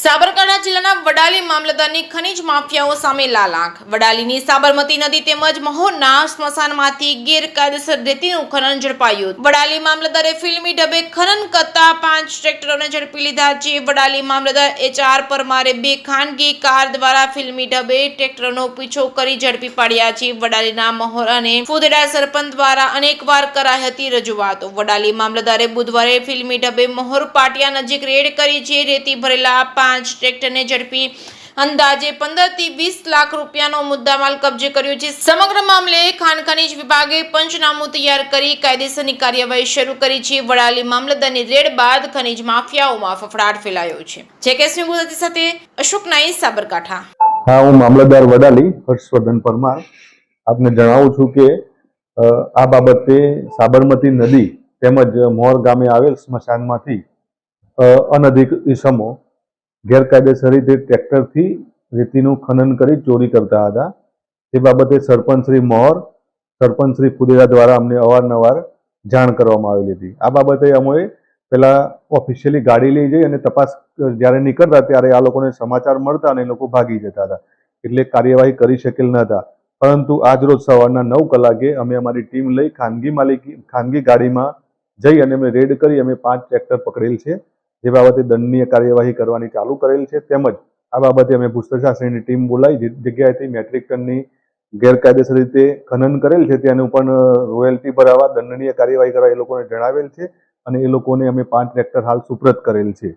સાબરકાંઠા જિલ્લાના વડાલી મામલતદારની ખનીજ માફિયાઓ સામે લાલાંક. વડાલીની સાબરમતી નદી તેમજ મહોરના સ્મશાનમાંથી ગેરકાયદેસર રેતીનું ખનન ઝડપાયું. વડાલી મામલતદારે ફિલ્મી ઢબે ખનન કરતા 5 ટ્રેક્ટરોને ઝડપી લીધા છે. વડાલી મામલતદાર HR પરમારે 2 ખાનગી કાર દ્વારા ફિલ્મી ઢબે ટ્રેક્ટરનો પીછો કરી ઝડપી પાડ્યા છે. વડાલીના મહોર અને ફુદેડા સરપંચ દ્વારા અનેકવાર કરાઈ હતી રજૂઆતો. વડાલી મામલતદારે બુધવારે ફિલ્મી ઢબે મહોર પાટિયા નજીક રેડ કરી છે. રેતી ભરેલા 5 ટ્રેક્ટરને ઝડપી અંદાજે 15 થી 20 લાખ રૂપિયાનો મુદ્દામાલ કબજે કર્યો છે. સમગ્ર મામલે ખાણ ખનીજ વિભાગે પંચનામું તૈયાર કરી કાયદેસરની કાર્યવાહી શરૂ કરી છે. વડાલી મામલતદારની રેડ બાદ ખનીજ માફિયાઓમાં ફફડાટ ફેલાયો છે. જેકેસી ગુજરાતી સાથે અશોક નાઈ, સાબરકાંઠા. હા, હું મામલતદાર વડાલી હર્ષવર્ધન પરમાર આપને જણાવું છું કે આ બાબતે સાબરમતી નદી તેમજ મોર ગામે આવેલ સ્મશાનમાંથી અનધિકૃત ઇસમો ગેરકાયદેસર રીતે ટ્રેક્ટરથી રેતીનું ખનન કરી ચોરી કરતા હતા. તે બાબતે સરપંચ શ્રી મોર, સરપંચ શ્રી ફુદેડા દ્વારા અમને અવારનવાર જાણ કરવામાં આવેલી હતી. આ બાબતે અમે પહેલા ઓફિશિયલી ગાડી લઈ જઈ અને તપાસ જ્યારે નીકળતા ત્યારે આ લોકોને સમાચાર મળતા અને એ લોકો ભાગી જતા હતા, એટલે કાર્યવાહી કરી શકેલ ન હતા. પરંતુ આજ રોજ સવારના 9 કલાકે અમે અમારી ટીમ લઈ ખાનગી ગાડીમાં જઈ અને અમે રેડ કરી અમે 5 ટ્રેક્ટર પકડેલ છે. જે બાબતે દંડનીય કાર્યવાહી કરવાની ચાલુ કરેલ છે. તેમજ આ બાબતે અમે ભૂસ્તરશાસ્ત્રીની ટીમ બોલાવી જગ્યાએથી મેટ્રિક ટનની ગેરકાયદેસર રીતે ખનન કરેલ છે તેનું પણ રોયલ્ટી ભરાવા દંડનીય કાર્યવાહી કરવા એ લોકોને જણાવેલ છે અને એ લોકોને અમે 5 ટ્રેક્ટર હાલ સુપ્રત કરેલ છે.